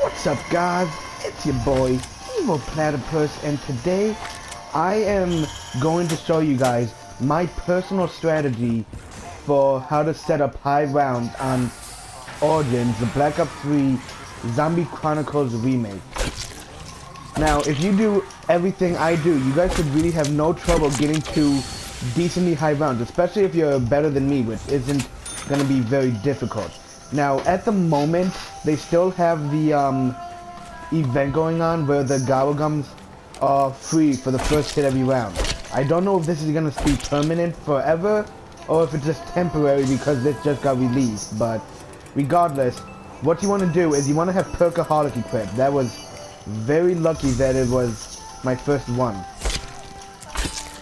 What's up, guys? It's your boy, Evil Platypus, and today I am going to show you guys my personal strategy for how to set up high rounds on Origins, the Black Ops 3 Zombie Chronicles remake. Now, if you do everything I do, you guys should really have no trouble getting to decently high rounds, especially if you're better than me, which isn't going to be very difficult. Now, at the moment, they still have the event going on where the Gobble are free for the first hit every round. I don't know if this is going to be permanent forever or if it's just temporary because this just got released, but regardless, what you want to do is you want to have Perkaholic equipped. That was very lucky that it was my first one.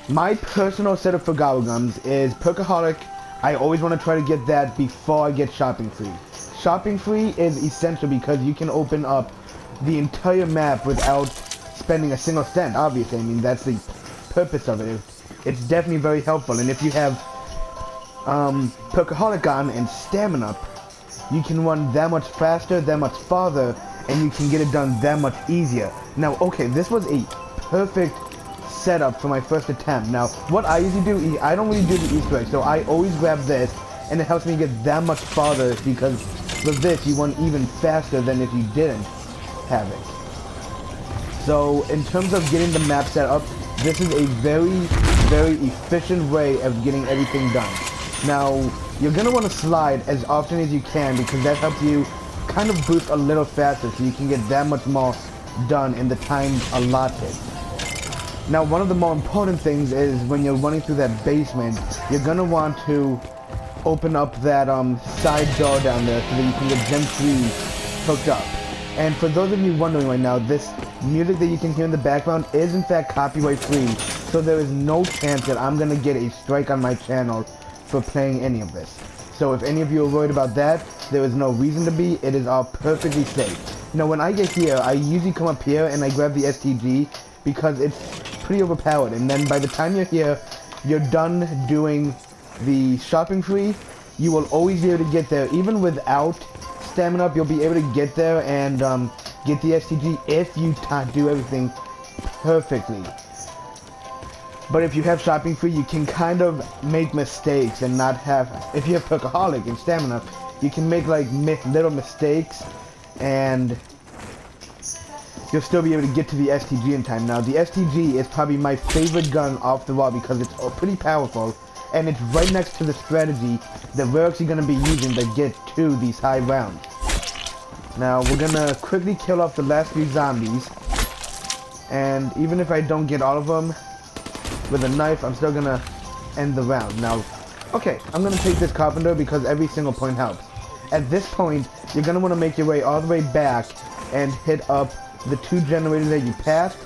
My personal setup for Gobble is Perkaholic. I always want to try to get that before I get Shopping Free. Shopping Free is essential because you can open up the entire map without spending a single cent, obviously. I mean, that's the purpose of it. It's definitely very helpful, and if you have Perkaholic on and Stamina, you can run that much faster, that much farther, and you can get it done that much easier. Now, okay, this was a perfect setup for my first attempt. Now, what I usually do is I don't really do the Easter egg, so I always grab this, and it helps me get that much farther because with this you run even faster than if you didn't have it. So, in terms of getting the map set up, this is a very, very efficient way of getting everything done. Now, you're gonna want to slide as often as you can because that helps you kind of boost a little faster, so you can get that much more done in the time allotted. Now, one of the more important things is when you're running through that basement, you're gonna want to open up that side door down there so that you can get Gen 3 hooked up. And for those of you wondering right now, this music that you can hear in the background is in fact copyright free, so there is no chance that I'm gonna get a strike on my channel for playing any of this. So if any of you are worried about that, there is no reason to be. It is all perfectly safe. Now, when I get here, I usually come up here and I grab the STG because it's pretty overpowered, and then by the time you're here, you're done doing the Shopping Free. You will always be able to get there. Even without Stamina up, you'll be able to get there and get the STG if you do everything perfectly. But if you have Shopping Free, you can kind of make mistakes and not have, if you have Perkaholic and Stamina, you can make like little mistakes and you'll still be able to get to the STG in time. Now, the STG is probably my favorite gun off the wall because it's pretty powerful, and it's right next to the strategy that we're actually going to be using to get to these high rounds. Now, we're going to quickly kill off the last few zombies, and even if I don't get all of them with a knife, I'm still going to end the round. Now, okay, I'm going to take this Carpenter because every single point helps. At this point, you're going to want to make your way all the way back and hit up the 2 generators that you passed,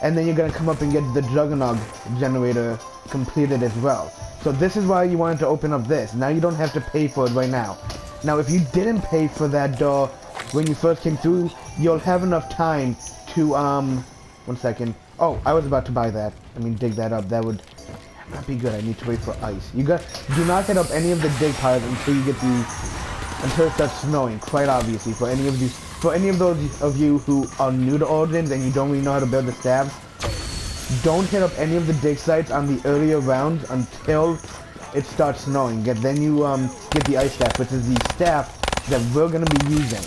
and then you're going to come up and get the Juggernaut generator completed as well. So this is why you wanted to open up this. Now you don't have to pay for it right now. Now, if you didn't pay for that door when you first came through, you'll have enough time to, one second. Oh, I was about to buy that. I mean, dig that up. That would not be good. I need to wait for ice. Do not hit up any of the dig piles until you get until it starts snowing, quite obviously. For any of those of you who are new to Origins and you don't really know how to build the staffs, don't hit up any of the dig sites on the earlier rounds until it starts snowing. Then you get the ice staff, which is the staff that we're going to be using.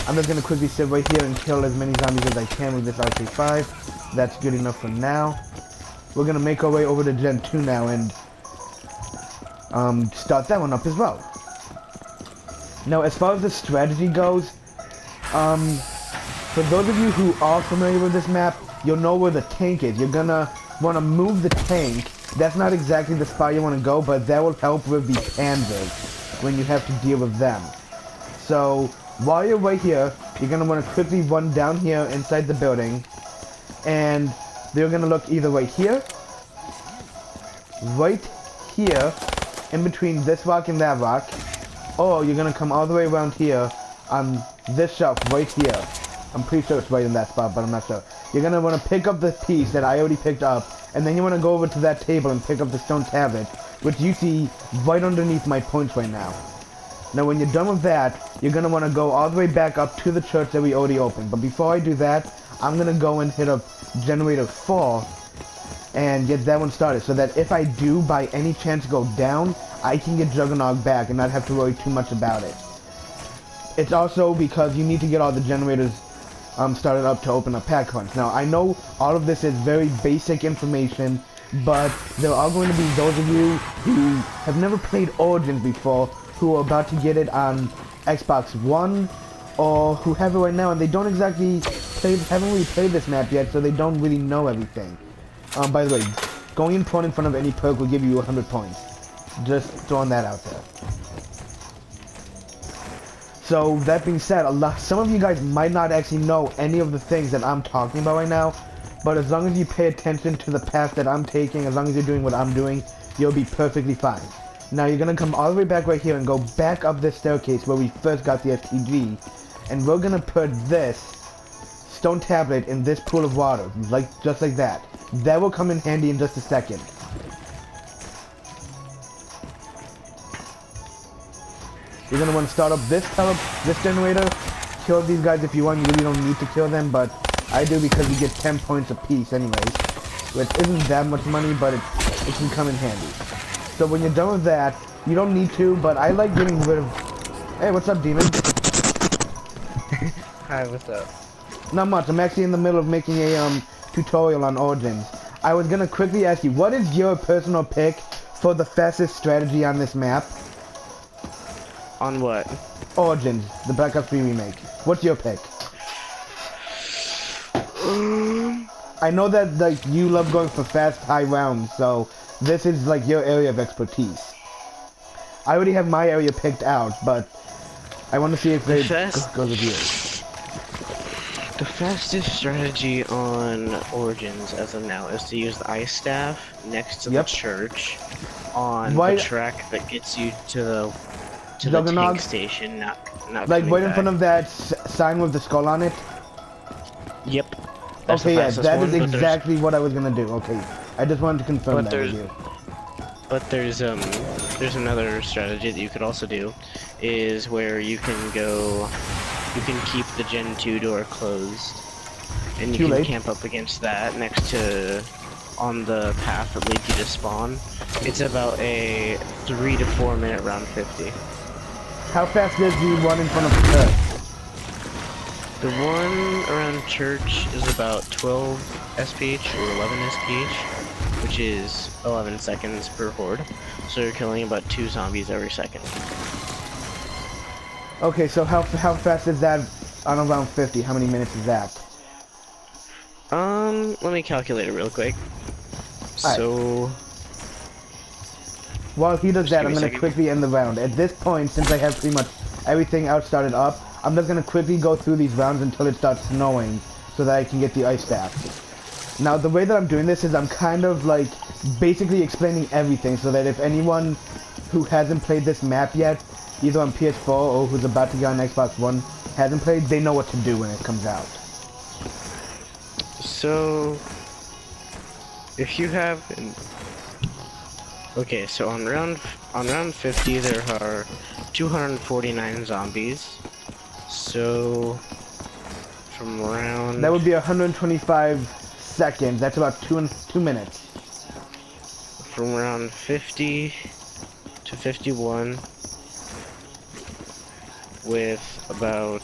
I'm just going to quickly sit right here and kill as many zombies as I can with this RK5. That's good enough for now. We're going to make our way over to Gen 2 now and start that one up as well. Now, as far as the strategy goes, for those of you who are familiar with this map, you'll know where the tank is. You're gonna want to move the tank. That's not exactly the spot you want to go, but that will help with the panzers when you have to deal with them. So, while you're right here, you're gonna want to quickly run down here inside the building, and they're gonna look either right here, in between this rock and that rock, or you're gonna come all the way around here on this shelf right here. I'm pretty sure it's right in that spot, but I'm not sure. You're gonna want to pick up the piece that I already picked up, and then you want to go over to that table and pick up the stone tablet, which you see right underneath my points right now. Now when you're done with that, you're going to want to go all the way back up to the church that we already opened. But before I do that, I'm going to go and hit up generator 4 and get that one started, so that if I do by any chance go down, I can get Juggernog back and not have to worry too much about it. It's also because you need to get all the generators started up to open up pack hunts. Now I know all of this is very basic information, but there are going to be those of you who have never played Origins before, who are about to get it on Xbox One, or who have it right now and they don't exactly haven't really played this map yet, so they don't really know everything. By the way, going in front of any perk will give you 100 points. Just throwing that out there. So, that being said, some of you guys might not actually know any of the things that I'm talking about right now, but as long as you pay attention to the path that I'm taking, as long as you're doing what I'm doing, you'll be perfectly fine. Now, you're going to come all the way back right here and go back up this staircase where we first got the STG, and we're going to put this stone tablet in this pool of water, just like that. That will come in handy in just a second. You're going to want to start up this generator. Kill these guys if you want. You really don't need to kill them, but I do because you get 10 points apiece anyways. Which isn't that much money, but it can come in handy. So when you're done with that, you don't need to, but I like getting rid of... Hey, what's up, Demon? Hi, what's up? Not much. I'm actually in the middle of making a tutorial on Origins. I was gonna quickly ask you, what is your personal pick for the fastest strategy on this map? On what? Origins, the Black Ops 3 remake. What's your pick? I know that you love going for fast, high rounds, so this is like your area of expertise. I already have my area picked out, but I want to see if it goes with you. The fastest strategy on Origins as of now is to use the ice staff next to the church on the track that gets you to the tank station, not like right in front of that sign with the skull on it? Yep. Okay, yeah, that is exactly what I was gonna do. Okay, I just wanted to confirm that with you. But there's another strategy that you could also do, is where you can keep the Gen 2 door closed, and you can camp up against that next to, on the path that leads you to spawn. It's about a 3 to 4 minute round 50. How fast is the one in front of the church? The one around church is about 12 SPH or 11 SPH, which is 11 seconds per horde. So you're killing about 2 zombies every second. Okay, so how fast is that on a round 50? How many minutes is that? Let me calculate it real quick. So... While he does that, I'm going to quickly end the round. At this point, since I have pretty much everything else started up, I'm just going to quickly go through these rounds until it starts snowing so that I can get the ice staff. Now, the way that I'm doing this is I'm kind of like basically explaining everything so that if anyone who hasn't played this map yet, either on PS4 or who's about to get on Xbox One, hasn't played, they know what to do when it comes out. So, if you have... Okay, so on round 50 there are 249 zombies. So from round... That would be 125 seconds. That's about 2 minutes. From round 50 to 51 with about...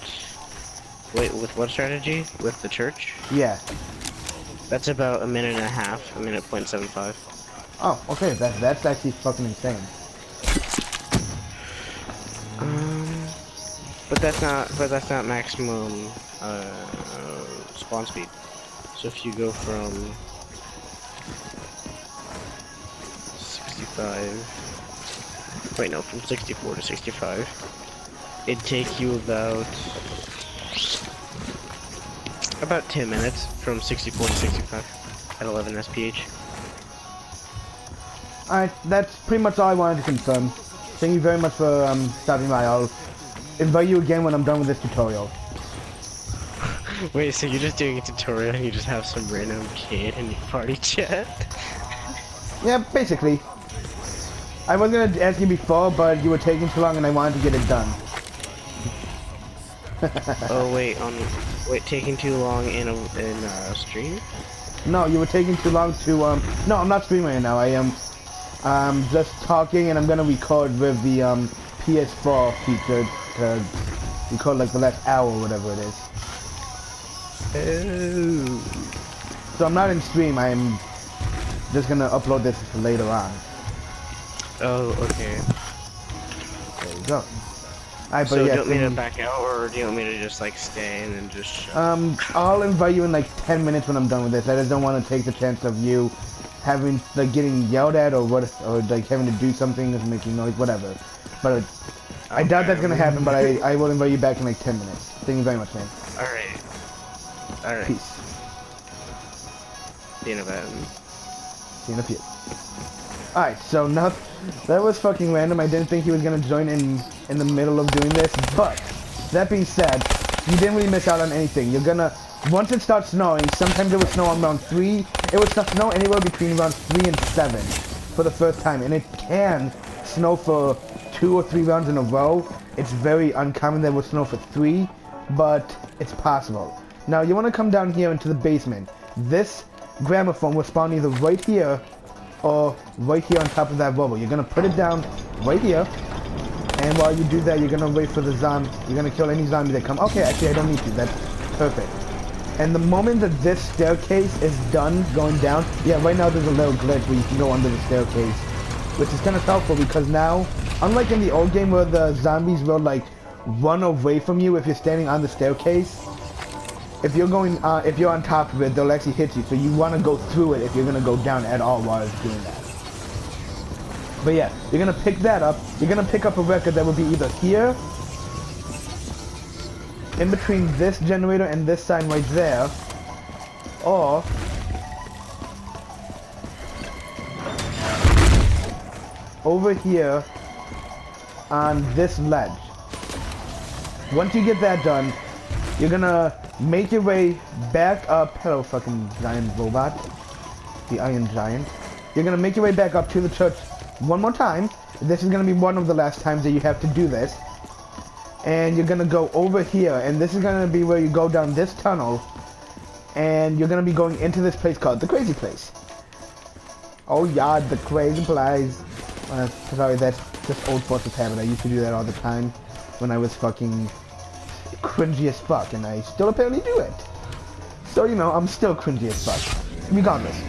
Wait, with what strategy? With the church? Yeah. That's about a minute and a half, a minute .75. Oh, okay, that's actually fucking insane. But that's not maximum spawn speed. So if you go from 65, wait no, from 64 to 65, it'd take you about 10 minutes from 64 to 65 at 11 SPH. Alright, that's pretty much all I wanted to confirm. Thank you very much for stopping by. I'll invite you again when I'm done with this tutorial. Wait, so you're just doing a tutorial and you just have some random kid in your party chat? Yeah, basically. I was gonna ask you before, but you were taking too long and I wanted to get it done. Oh wait, taking too long in a stream? No, you were taking too long to no, I'm not streaming right now. I am just talking and I'm gonna record with the PS4 feature to record like the last hour or whatever it is. Oh. So I'm not in stream, I'm just gonna upload this later on. Oh, okay. There you go. Alright, but So yeah, do you want me to back out, or do you want me to just like stay and then just shut up? I'll invite you in like 10 minutes when I'm done with this. I just don't want to take the chance of you having, like, getting yelled at or what, or like having to do something that's making noise, whatever. But I doubt that's gonna happen, but I will invite you back in like 10 minutes. Thank you very much, man. Alright. Alright. Peace. See you in a bit. See you in a few. Alright, so now, that was fucking random. I didn't think he was gonna join in the middle of doing this, but that being said, you didn't really miss out on anything. You're gonna, once it starts snowing, sometimes it would snow on round 3, it would start snow anywhere between rounds 3 and 7 for the first time, and it can snow for 2 or 3 rounds in a row. It's very uncommon that it will snow for 3, but it's possible. Now, you want to come down here into the basement. This gramophone will spawn either right here or right here on top of that bubble. You're gonna put it down right here, and while you do that, you're gonna wait for the zombie. You're gonna kill any zombie that come. Okay, actually, I don't need to. That's perfect. And the moment that this staircase is done going down, yeah, right now there's a little glitch where you can go under the staircase, which is kind of helpful because now, unlike in the old game where the zombies will like run away from you if you're standing on the staircase, if you're going, if you're on top of it, they'll actually hit you. So you want to go through it if you're gonna go down at all while it's doing that. But yeah, you're gonna pick that up. You're gonna pick up a record that will be either here, in between this generator and this sign right there, or over here on this ledge. Once you get that done, you're gonna make your way back up. Hello, fucking giant robot. The Iron Giant. You're gonna make your way back up to the church one more time. This is gonna be one of the last times that you have to do this. And you're gonna go over here, and this is gonna be where you go down this tunnel, and you're gonna be going into this place called the Crazy Place. Oh yeah, the Crazy Place. Sorry, that's just old Forces habit. I used to do that all the time when I was fucking cringy as fuck, and I still apparently do it. So, you know, I'm still cringy as fuck. Regardless.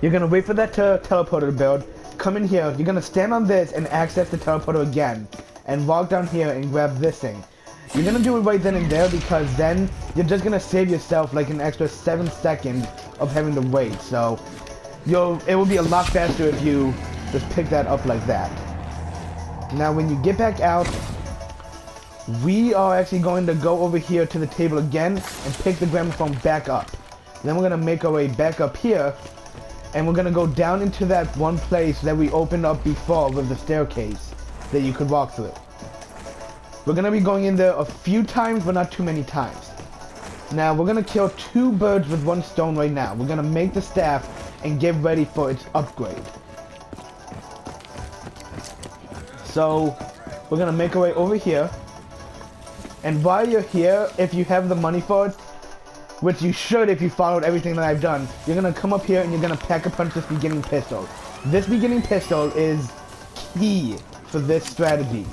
You're gonna wait for that teleporter to build, come in here, you're gonna stand on this and access the teleporter again, and walk down here and grab this thing. You're gonna do it right then and there because then you're just gonna save yourself like an extra 7 seconds of having to wait, so it will be a lot faster if you just pick that up like that. Now when you get back out, we are actually going to go over here to the table again and pick the gramophone back up. Then we're going to make our way back up here, and we're going to go down into that one place that we opened up before with the staircase that you could walk through. We're going to be going in there a few times, but not too many times. Now, we're going to kill 2 birds with 1 stone right now. We're going to make the staff and get ready for its upgrade. So, we're going to make our way over here. And while you're here, if you have the money for it, which you should if you followed everything that I've done, you're going to come up here and you're going to pack a punch this beginning pistol. This beginning pistol is key for this strategy.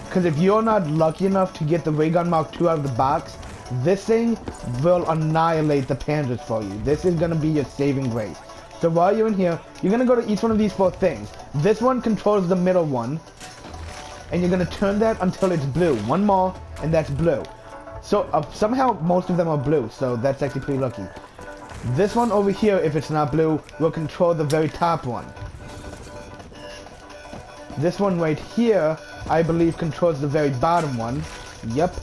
Because if you're not lucky enough to get the Ray Gun Mark II out of the box, this thing will annihilate the Panzers for you. This is going to be your saving grace. So while you're in here, you're going to go to each one of these 4 things. This one controls the middle one. And you're going to turn that until it's blue. 1 more, and that's blue. So somehow most of them are blue, so that's actually pretty lucky. This one over here, if it's not blue, will control the very top one. This one right here, I believe, controls the very bottom one. Yep.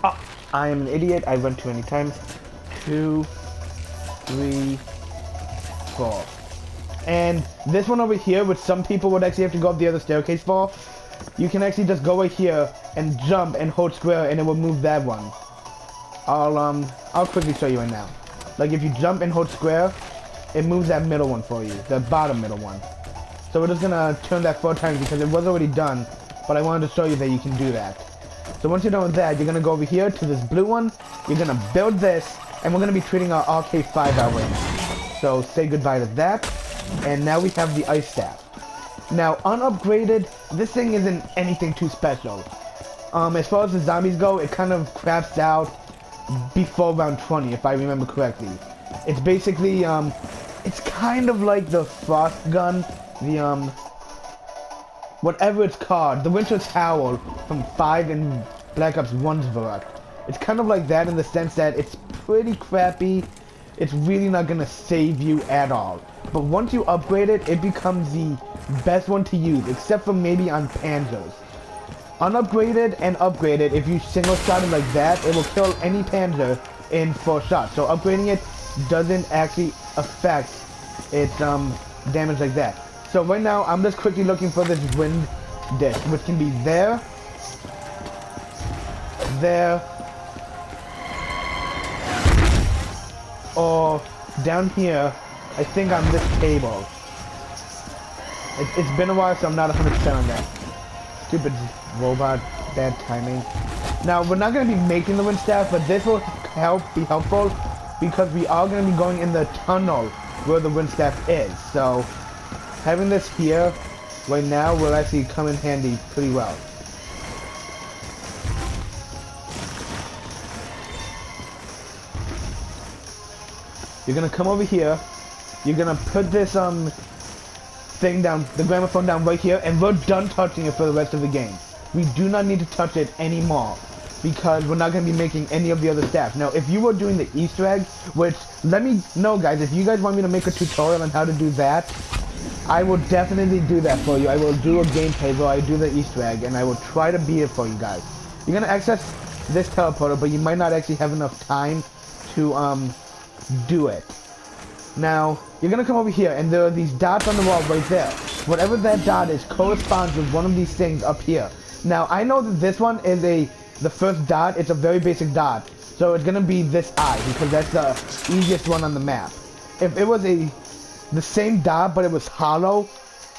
Oh, I am an idiot. I went too many times. 2, 3, 4. And this one over here, which some people would actually have to go up the other staircase for, you can actually just go right here and jump and hold square and it will move that one. I'll quickly show you right now. Like if you jump and hold square, it moves that middle one for you, the bottom middle one. So we're just gonna turn that 4 times because it was already done, but I wanted to show you that you can do that. So once you're done with that, you're gonna go over here to this blue one, you're gonna build this, and we're gonna be treating our RK5 out right now. So say goodbye to that, and now we have the ice staff. Now, unupgraded, this thing isn't anything too special. As far as the zombies go, it kind of crafts out before round 20, if I remember correctly. It's basically, it's kind of like the frost gun, the, whatever it's called, the Winter Towel from 5 and Black Ops 1's Varrock. It's kind of like that in the sense that it's pretty crappy. It's really not gonna save you at all. But once you upgrade it, it becomes the best one to use, except for maybe on Panzers. Unupgraded and upgraded, if you single shot it like that, it will kill any Panzer in 4 shots. So upgrading it doesn't actually affect its damage like that. So right now, I'm just quickly looking for this wind disc, which can be there, or down here, I think on this table. It's been a while, so I'm not 100% on that. Stupid robot, bad timing. Now, we're not going to be making the wind staff, but this will be helpful because we are going to be going in the tunnel where the wind staff is. So, having this here right now will actually come in handy pretty well. You're gonna come over here, you're gonna put this thing down, the gramophone down right here, and we're done touching it for the rest of the game. We do not need to touch it anymore because we're not gonna be making any of the other staff. Now, if you were doing the Easter egg, which, let me know guys, if you guys want me to make a tutorial on how to do that, I will definitely do that for you. I will do a gameplay where I do the Easter egg, and I will try to beat it for you guys. You're gonna access this teleporter, but you might not actually have enough time to do it. Now, you're gonna come over here, and there are these dots on the wall right there. Whatever that dot is corresponds with one of these things up here. Now, I know that this one is the first dot. It's a very basic dot, so it's gonna be this eye because that's the easiest one on the map. If it was the same dot, but it was hollow,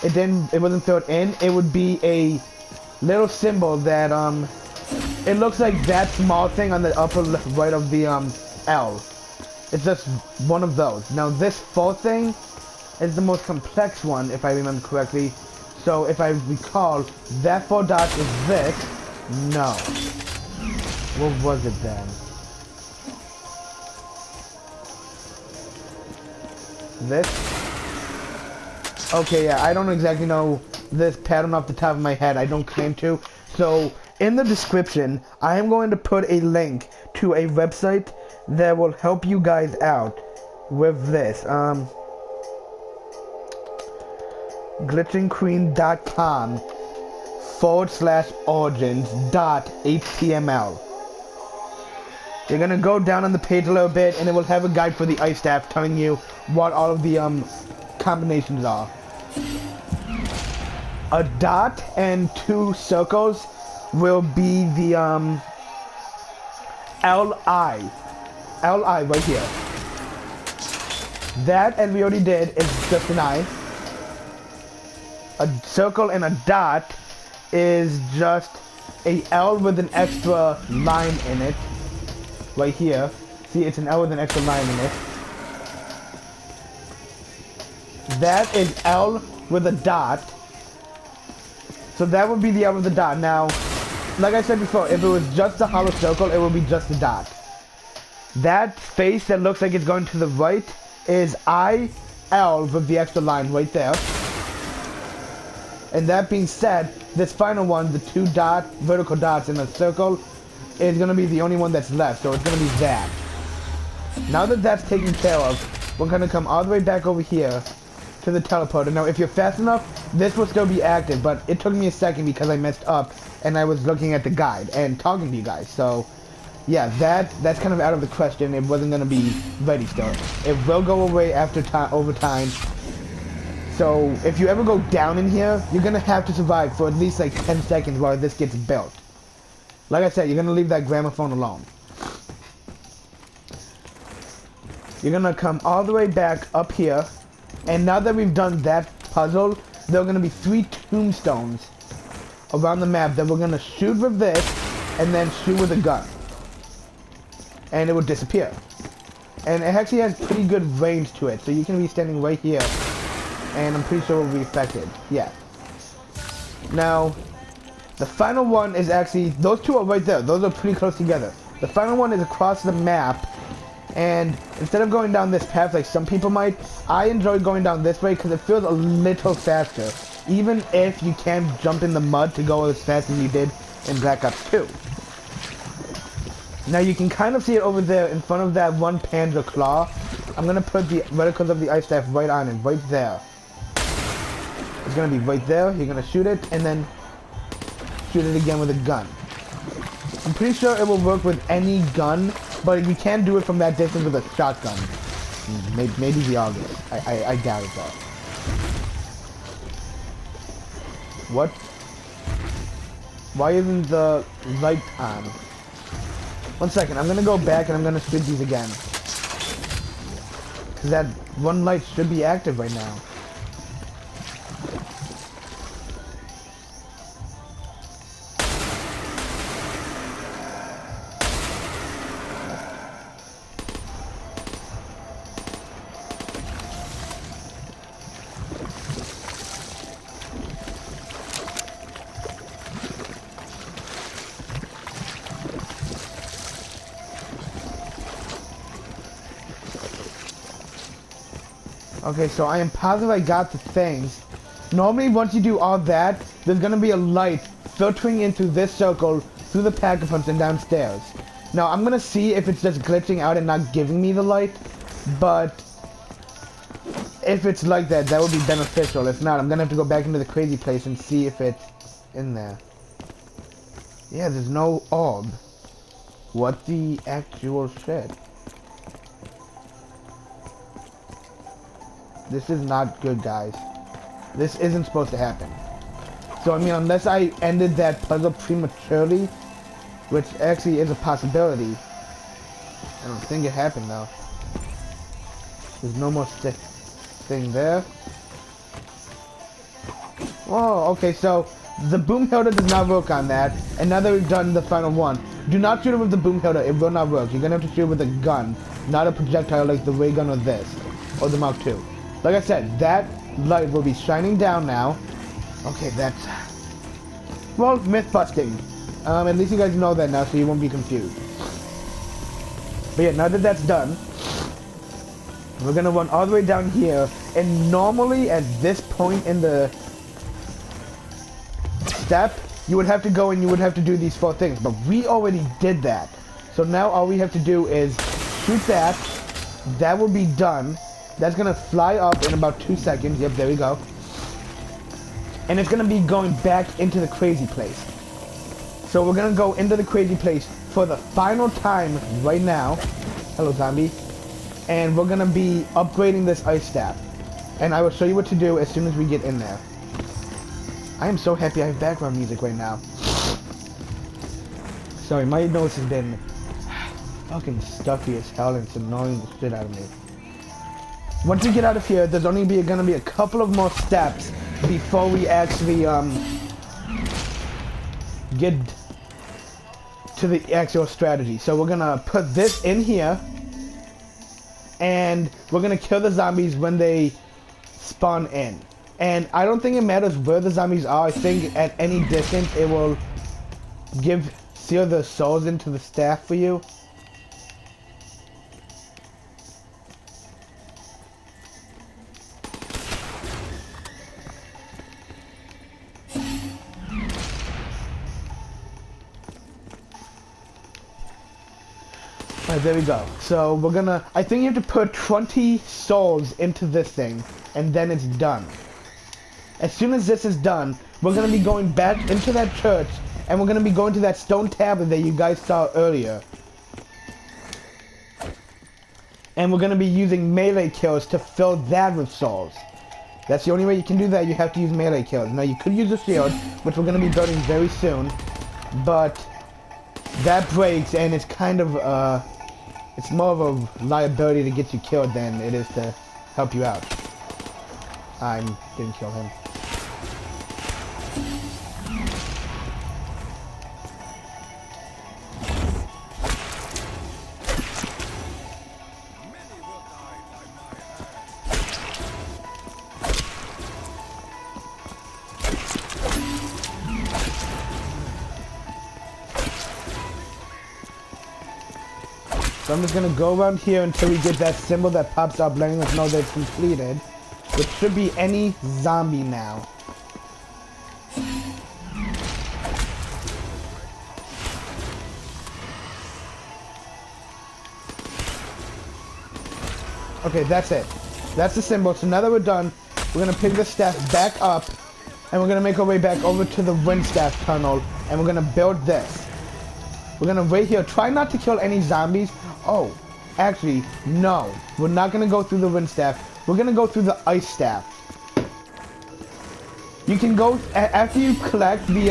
it wasn't filled in, it would be a little symbol that it looks like that small thing on the upper right of the L. It's just one of those. Now this 4th thing is the most complex one, if I remember correctly. So if I recall, that 4 dots is this. No. What was it then? This? Okay, yeah, I don't exactly know this pattern off the top of my head. I don't claim to. So in the description, I am going to put a link to a website that will help you guys out with this. glitchingqueen.com/origins.html. You're gonna go down on the page a little bit, and it will have a guide for the ice staff telling you what all of the combinations are. A dot and 2 circles will be the LI right here. That, as we already did, is just an eye. A circle and a dot is just a L with an extra line in it. Right here. See, it's an L with an extra line in it. That is L with a dot. So that would be the L with the dot. Now, like I said before, if it was just a hollow circle, it would be just a dot. That face that looks like it's going to the right is IL with the extra line right there. And that being said, this final one, the 2 vertical dots in a circle, is going to be the only one that's left. So it's going to be that. Now that that's taken care of, we're going to come all the way back over here to the teleporter. Now, if you're fast enough, this will still be active, but it took me a second because I messed up and I was looking at the guide and talking to you guys. So, yeah, that's kind of out of the question. It wasn't going to be ready still. It will go away after over time. So, if you ever go down in here, you're going to have to survive for at least like 10 seconds while this gets built. Like I said, you're going to leave that gramophone alone. You're gonna come all the way back up here, and now that we've done that puzzle, there are gonna be 3 tombstones around the map that we're gonna shoot with this, and then shoot with a gun. And it will disappear. And it actually has pretty good range to it, so you can be standing right here, and I'm pretty sure it will be affected. Yeah. Now, the final one is actually, those two are right there. Those are pretty close together. The final one is across the map, and instead of going down this path like some people might, I enjoy going down this way because it feels a little faster, even if you can't jump in the mud to go as fast as you did in Black Ops 2. Now you can kind of see it over there in front of that one Panzer Claw. I'm going to put the reticles of the ice staff right on it, right there. It's going to be right there. You're going to shoot it, and then shoot it again with a gun. I'm pretty sure it will work with any gun, but you can't do it from that distance with a shotgun. Maybe the August. I doubt it though. What? Why isn't the light on? 1 second, I'm gonna go back and I'm gonna shoot these again. Cause that one light should be active right now. Okay, so I am positive I got the things. Normally, once you do all that, there's gonna be a light filtering into this circle through the pack-a-punch and downstairs. Now, I'm gonna see if it's just glitching out and not giving me the light, but if it's like that, that would be beneficial. If not, I'm gonna have to go back into the crazy place and see if it's in there. Yeah, there's no orb. What the actual shit? This is not good, guys. This isn't supposed to happen. So, I mean, unless I ended that puzzle prematurely, which actually is a possibility. I don't think it happened, though. There's no more thing there. Whoa, okay, so the boom hilder does not work on that. And now that we've done the final one, do not shoot it with the boom hilder. It will not work. You're gonna have to shoot it with a gun, not a projectile like the ray gun or this, or the Mark II. Like I said, that light will be shining down now. Okay, that's... well, myth busting. At least you guys know that now, so you won't be confused. But yeah, now that that's done, we're gonna run all the way down here, and normally at this point in the step, you would have to go and you would have to do these 4 things, but we already did that. So now all we have to do is shoot that. That will be done. That's gonna fly up in about 2 seconds. Yep, there we go. And it's gonna be going back into the crazy place. So we're gonna go into the crazy place for the final time right now. Hello, zombie. And we're gonna be upgrading this ice staff. And I will show you what to do as soon as we get in there. I am so happy I have background music right now. Sorry, my nose has been fucking stuffy as hell and it's annoying the shit out of me. Once we get out of here, there's only gonna be a couple of more steps before we actually get to the actual strategy. So we're gonna put this in here, and we're gonna kill the zombies when they spawn in. And I don't think it matters where the zombies are. I think at any distance it will seal the souls into the staff for you. Alright, there we go. So we're gonna, I think you have to put 20 souls into this thing, and then it's done. As soon as this is done, we're gonna be going back into that church, and we're gonna be going to that stone tablet that you guys saw earlier. And we're gonna be using melee kills to fill that with souls. That's the only way you can do that. You have to use melee kills. Now you could use a shield, which we're gonna be building very soon, but that breaks, and it's kind of It's more of a liability to get you killed than it is to help you out. I didn't kill him. So I'm just gonna go around here until we get that symbol that pops up letting us know that it's completed. Which should be any zombie now. Okay, that's it. That's the symbol. So now that we're done, we're gonna pick the staff back up and we're gonna make our way back over to the wind staff tunnel and we're gonna build this. We're gonna wait here. Try not to kill any zombies. Oh, actually, no. We're not gonna go through the wind staff. We're gonna go through the ice staff. You can go after you collect the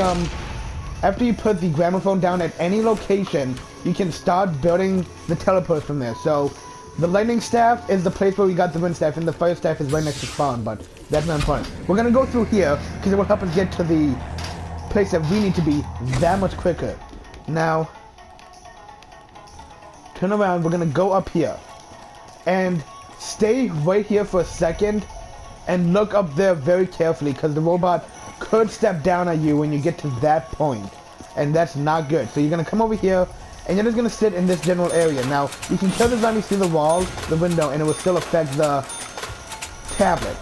after you put the gramophone down at any location. You can start building the teleport from there. So the lightning staff is the place where we got the wind staff, and the fire staff is right next to spawn. But that's not important. We're gonna go through here because it will help us get to the place that we need to be that much quicker. Now, turn around, we're gonna go up here. And stay right here for a second and look up there very carefully because the robot could step down at you when you get to that point. And that's not good. So you're gonna come over here and you're just gonna sit in this general area. Now, you can kill the zombies through the wall, the window, and it will still affect the tablet.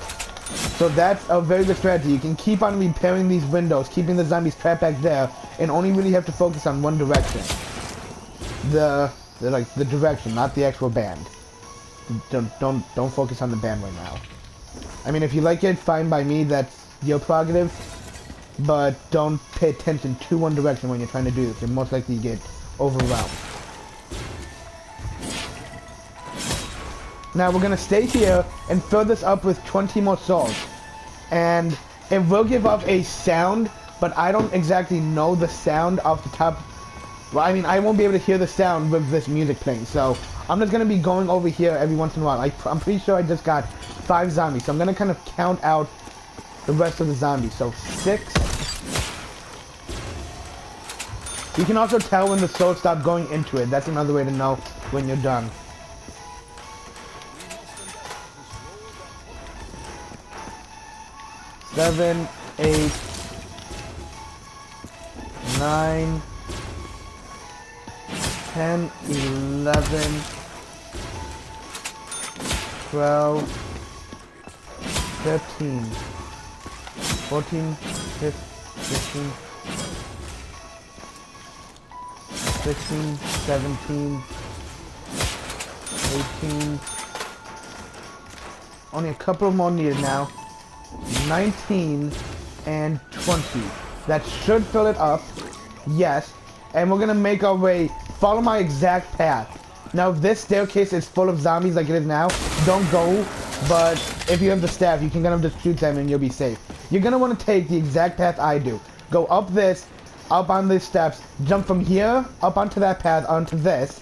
So that's a very good strategy. You can keep on repairing these windows, keeping the zombies trapped back there, and only really have to focus on one direction. The direction, not the actual band. Don't focus on the band right now. I mean, if you like it, fine by me. That's your prerogative. But don't pay attention to one direction when you're trying to do this. You're most likely to get overwhelmed. Now we're gonna stay here and fill this up with 20 more souls. And it will give off a sound, but I don't exactly know the sound off the top. Well, I mean, I won't be able to hear the sound with this music playing, so I'm just gonna be going over here every once in a while. I'm pretty sure I just got 5 zombies, so I'm gonna kind of count out the rest of the zombies. So 6. You can also tell when the souls stop going into it. That's another way to know when you're done. 7, 8, 9, 10, 11, 12, 13, 14, 15, 16, 17, 18. Only a couple more needed now. 19 and 20. That should fill it up. Yes. And we're gonna make our way. Follow my exact path. Now, if this staircase is full of zombies like it is now, don't go. But if you have the staff, you can kind of just shoot them and you'll be safe. You're gonna want to take the exact path I do. Go up this, up on these steps, jump from here, up onto that path, onto this,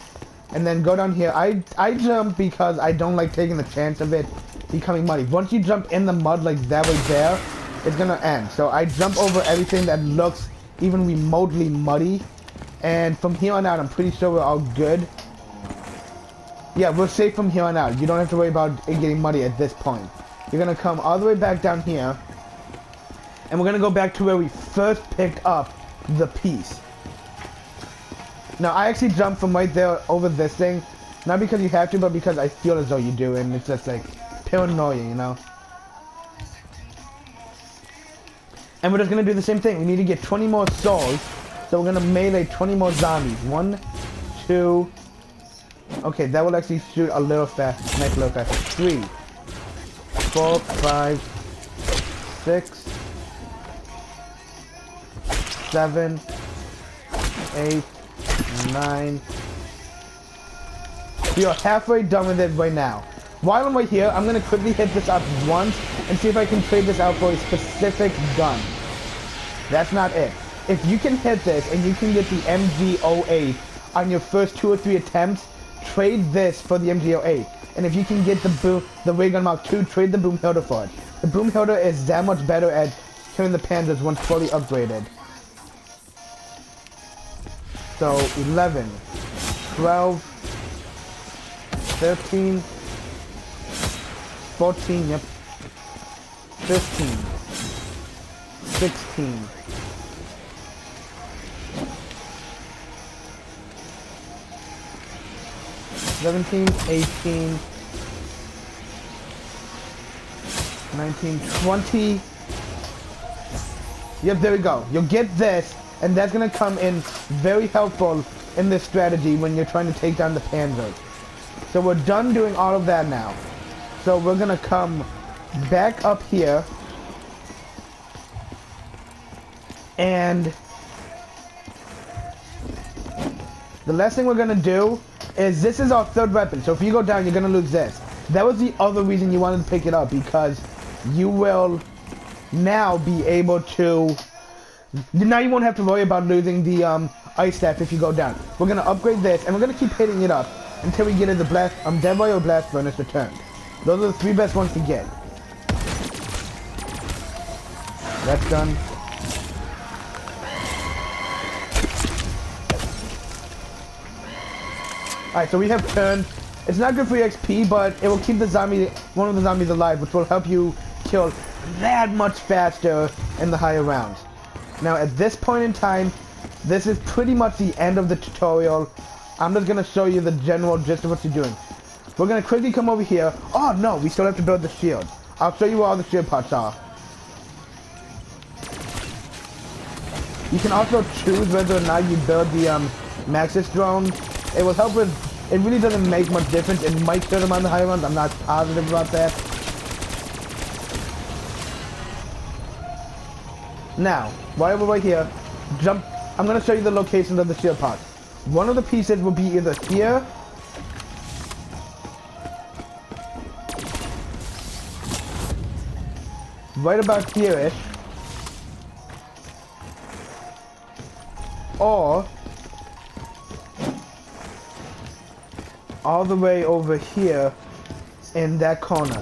and then go down here. I jump because I don't like taking the chance of it becoming muddy. Once you jump in the mud like that right there, it's gonna end. So I jump over everything that looks even remotely muddy. And from here on out, I'm pretty sure we're all good. Yeah, we're safe from here on out. You don't have to worry about it getting muddy at this point. You're gonna come all the way back down here. And we're gonna go back to where we first picked up the piece. Now, I actually jumped from right there over this thing. Not because you have to, but because I feel as though you do. And it's just like paranoia, you know? And we're just gonna do the same thing. We need to get 20 more souls. So we're gonna melee 20 more zombies. 1, 2. Okay, that will actually shoot a little fast. Next, a little faster. 3, 4, 5, 6, 7, 8, 9. We are halfway done with it right now. While I'm right here, I'm gonna quickly hit this up once and see if I can trade this out for a specific gun. That's not it. If you can hit this and you can get the MG08 on your first 2 or 3 attempts, trade this for the MG08. And if you can get the ray gun Mark II, trade the boom hilder for it. The boom hilder is that much better at killing the panzers once fully upgraded. So 11, 12, 13, 14, yep, 15, 16, 17, 18, 19, 20. Yep, there we go. You'll get this, and that's going to come in very helpful in this strategy when you're trying to take down the panzers. So we're done doing all of that now. So we're going to come back up here. And the last thing we're going to do is, this is our third weapon. So if you go down, you're going to lose this. That was the other reason you wanted to pick it up, because you will now be able to... Now you won't have to worry about losing the ice staff if you go down. We're going to upgrade this, and we're going to keep hitting it up until we get the blast, Deadboy or Blast Furnace returned. Those are the 3 best ones to get. That's done. Alright, so we have turned. It's not good for your XP, but it will keep the zombie, one of the zombies alive, which will help you kill that much faster in the higher rounds. Now at this point in time, this is pretty much the end of the tutorial. I'm just going to show you the general gist of what you're doing. We're going to quickly come over here. Oh no, we still have to build the shield. I'll show you where all the shield parts are. You can also choose whether or not you build the Maxis drone. It will help with, it really doesn't make much difference. It might kill them on the higher ones. I'm not positive about that. Now, while we're right here, jump. I'm going to show you the locations of the shield parts. One of the pieces will be either here, right about here-ish, or all the way over here in that corner.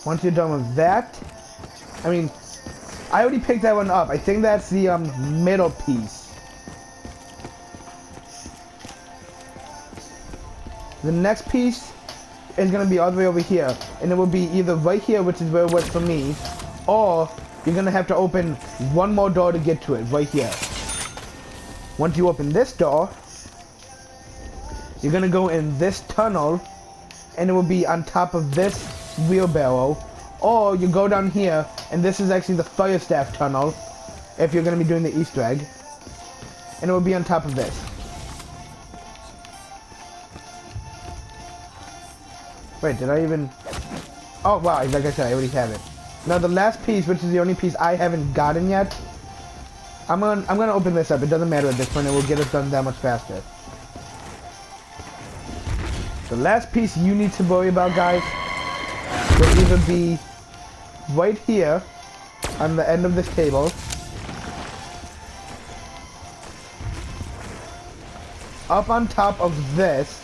Once you're done with that, I mean, I already picked that one up. I think that's the middle piece. The next piece is going to be all the way over here, and it will be either right here, which is where it was for me, or you're going to have to open one more door to get to it, right here. Once you open this door, you're going to go in this tunnel, and it will be on top of this wheelbarrow, or you go down here, and this is actually the fire staff tunnel, if you're going to be doing the Easter egg, and it will be on top of this. Wait, did I even... Oh, wow, like I said, I already have it. Now, the last piece, which is the only piece I haven't gotten yet, I'm gonna open this up. It doesn't matter at this point. It will get us done that much faster. The last piece you need to worry about, guys, will either be right here on the end of this table, up on top of this,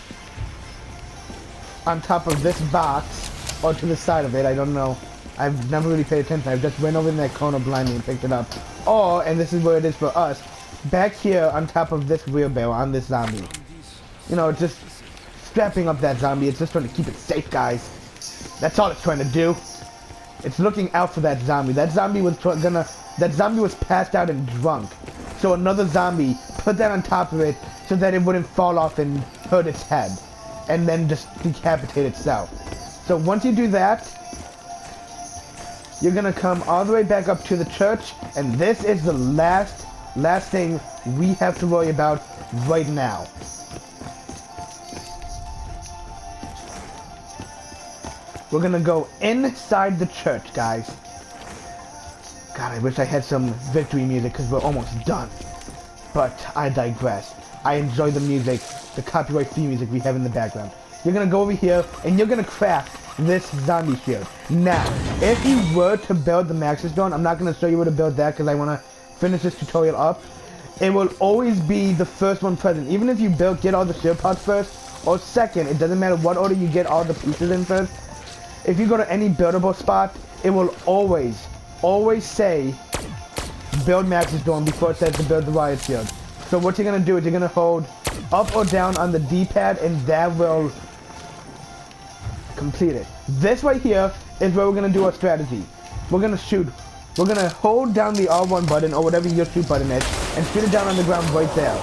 on top of this box, or to the side of it, I don't know. I've never really paid attention. I've just went over in that corner blindly and picked it up. Or, and this is where it is for us, back here on top of this wheelbarrow on this zombie. You know, just strapping up that zombie. It's just trying to keep it safe, guys. That's all it's trying to do. It's looking out for that zombie. That zombie was passed out and drunk. So another zombie put that on top of it so that it wouldn't fall off and hurt its head, and then just decapitate itself. So once you do that, you're gonna come all the way back up to the church, and this is the last thing we have to worry about right now. We're gonna go inside the church, guys. God, I wish I had some victory music because we're almost done. But I digress. I enjoy the music, the copyright-free music we have in the background. You're gonna go over here and you're gonna craft this zombie shield. Now, if you were to build the Maxis drone, I'm not gonna show you where to build that because I wanna finish this tutorial up. it will always be the first one present. Even if you get all the shield pods first or second, it doesn't matter what order you get all the pieces in first. If you go to any buildable spot, it will always say build Max's Dorm before it says to build the riot shield. So what you're gonna do is you're gonna hold up or down on the D-pad, and that will complete it. This right here is where we're gonna do our strategy. We're gonna shoot. We're gonna hold down the R1 button or whatever your shoot button is and shoot it down on the ground right there.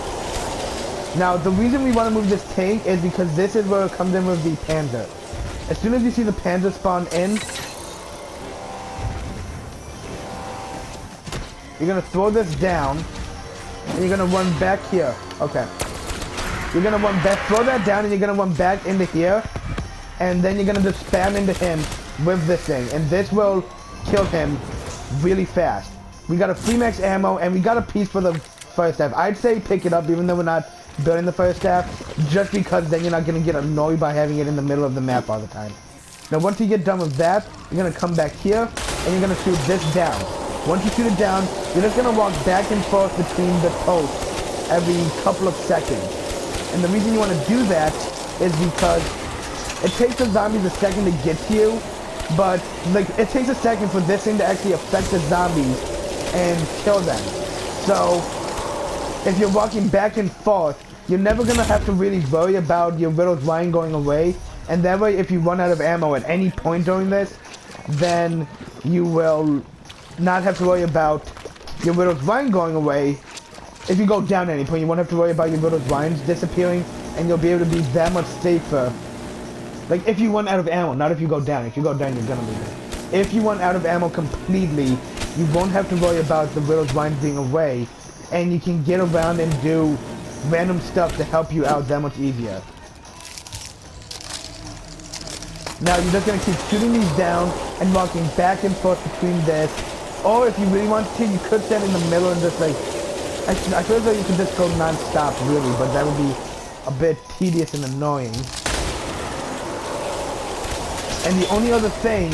Now the reason we want to move this tank is because this is where it comes in with the Panzer. As soon as you see the Panzer spawn in, you're gonna throw this down and you're gonna run back here. Okay. You're gonna run back, throw that down, and you're gonna run back into here, and then you're gonna just spam into him with this thing, and this will kill him really fast. We got a free max ammo, and we got a piece for the fire staff. I'd say pick it up even though we're not building the fire staff, just because then you're not gonna get annoyed by having it in the middle of the map all the time. Now once you get done with that, you're gonna come back here, and you're gonna shoot this down. Once you shoot it down, you're just gonna walk back and forth between the posts every couple of seconds. And the reason you want to do that is because it takes the zombies a second to get to you, but like it takes a second for this thing to actually affect the zombies and kill them. So if you're walking back and forth, you're never gonna have to really worry about your Riddle's line going away, and that way if you run out of ammo at any point during this, then you will not have to worry about your Riddle's line going away. If you go down at any point, you won't have to worry about your Riddle's lines disappearing, and you'll be able to be that much safer. Like if you run out of ammo, not if you go down. If you go down, you're gonna lose it. If you run out of ammo completely, you won't have to worry about the Riddle's lines being away, and you can get around and do random stuff to help you out that much easier. Now you're just gonna keep shooting these down and walking back and forth between this, or if you really want to, you could stand in the middle and just like, I feel like you could just go non-stop really, but that would be a bit tedious and annoying. And the only other thing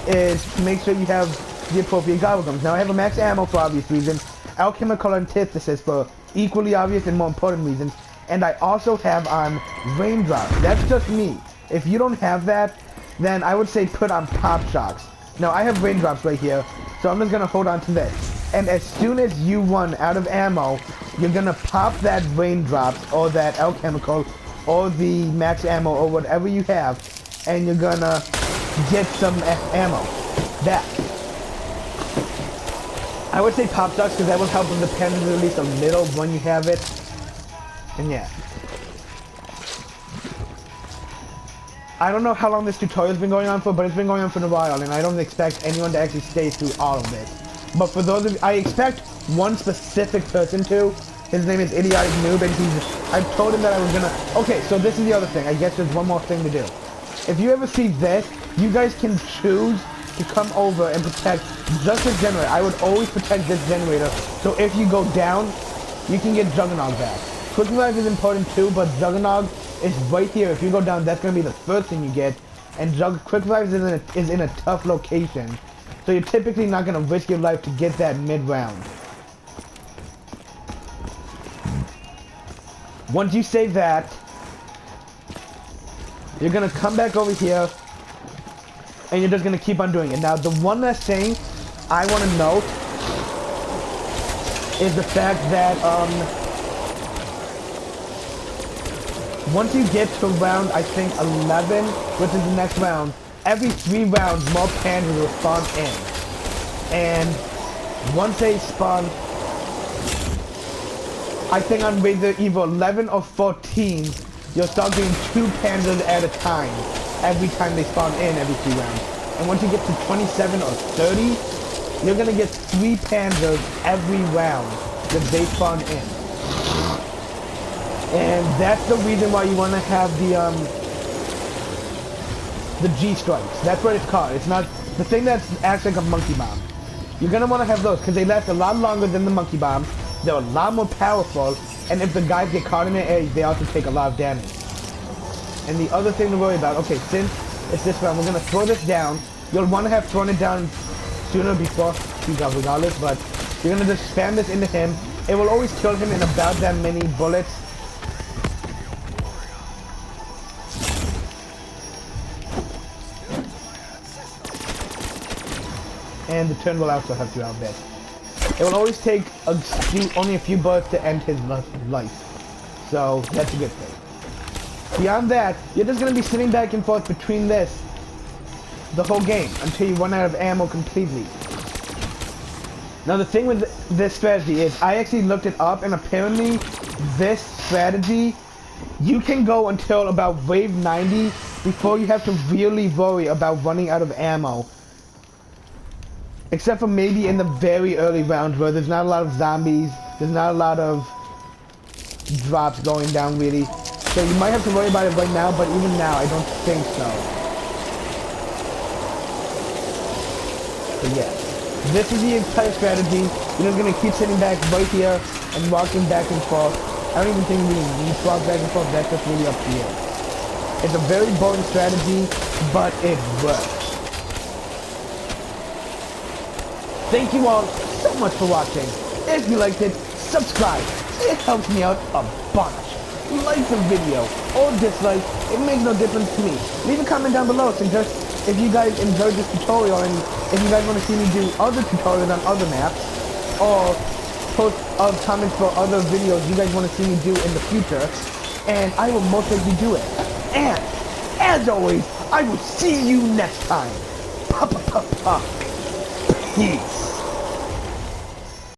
is to make sure you have the appropriate goggles. Now I have a max ammo for obvious reasons, alchemical antithesis for equally obvious and more important reasons, and I also have on raindrops. That's just me. If you don't have that, then I would say put on pop shocks. Now I have raindrops right here, so I'm just gonna hold on to this. And as soon as you run out of ammo, you're gonna pop that raindrops or that alchemical or the max ammo or whatever you have, and you're gonna get some ammo back. I would say pop shocks because that will help with the pen at least a little when you have it. And yeah. I don't know how long this tutorial's been going on for, but it's been going on for a while, and I don't expect anyone to actually stay through all of this. But for those of you, I expect one specific person to. His name is Idiotic Noob, and I told him that I was gonna. Okay, so this is the other thing. I guess there's one more thing to do. If you ever see this, you guys can choose to come over and protect just this generator. I would always protect this generator, so if you go down, you can get Juggernog back. Quick Revive is important too, but Juggernog is right here. If you go down, that's gonna be the first thing you get, and Quick Revive is in a tough location, so you're typically not gonna risk your life to get that mid-round. Once you save that, you're gonna come back over here, and you're just gonna keep on doing it. Now, the one last thing I want to note is the fact that once you get to round, I think 11, which is the next round, every 3 rounds, more panzers will spawn in. And once they spawn, I think on either 11 or 14, you'll start getting 2 panzers at a time every time they spawn in every 3 rounds. And once you get to 27 or 30, you're gonna get 3 panzers every round that they spawn in. And that's the reason why you want to have the G-strikes. That's what it's called. It's not the thing that acts like a monkey bomb. You're gonna want to have those because they last a lot longer than the monkey bombs. They're a lot more powerful, and if the guys get caught in the air, they also take a lot of damage. And the other thing to worry about, okay, since it's this round, we're gonna throw this down. You'll want to have thrown it down sooner before regardless, but you're gonna just spam this into him, it will always kill him in about that many bullets. And the turn will also help you out a bit. It will always take only a few bullets to end his life. So, that's a good thing. Beyond that, you're just going to be sitting back and forth between this the whole game until you run out of ammo completely. Now the thing with this strategy is, I actually looked it up, and apparently this strategy, you can go until about wave 90 before you have to really worry about running out of ammo. Except for maybe in the very early rounds where there's not a lot of zombies, there's not a lot of drops going down really. So you might have to worry about it right now, but even now I don't think so. But yeah. This is the entire strategy. You're just gonna keep sitting back right here and walking back and forth. I don't even think we need to walk back and forth. That's just really up to you. It's a very boring strategy, but it works. Thank you all so much for watching. If you liked it, subscribe. It helps me out a bunch. Like the video or dislike, it makes no difference to me. Leave a comment down below, suggest if you guys enjoyed this tutorial and if you guys want to see me do other tutorials on other maps, or post comments for other videos you guys want to see me do in the future, and I will most likely do it. And, as always, I will see you next time. Peace.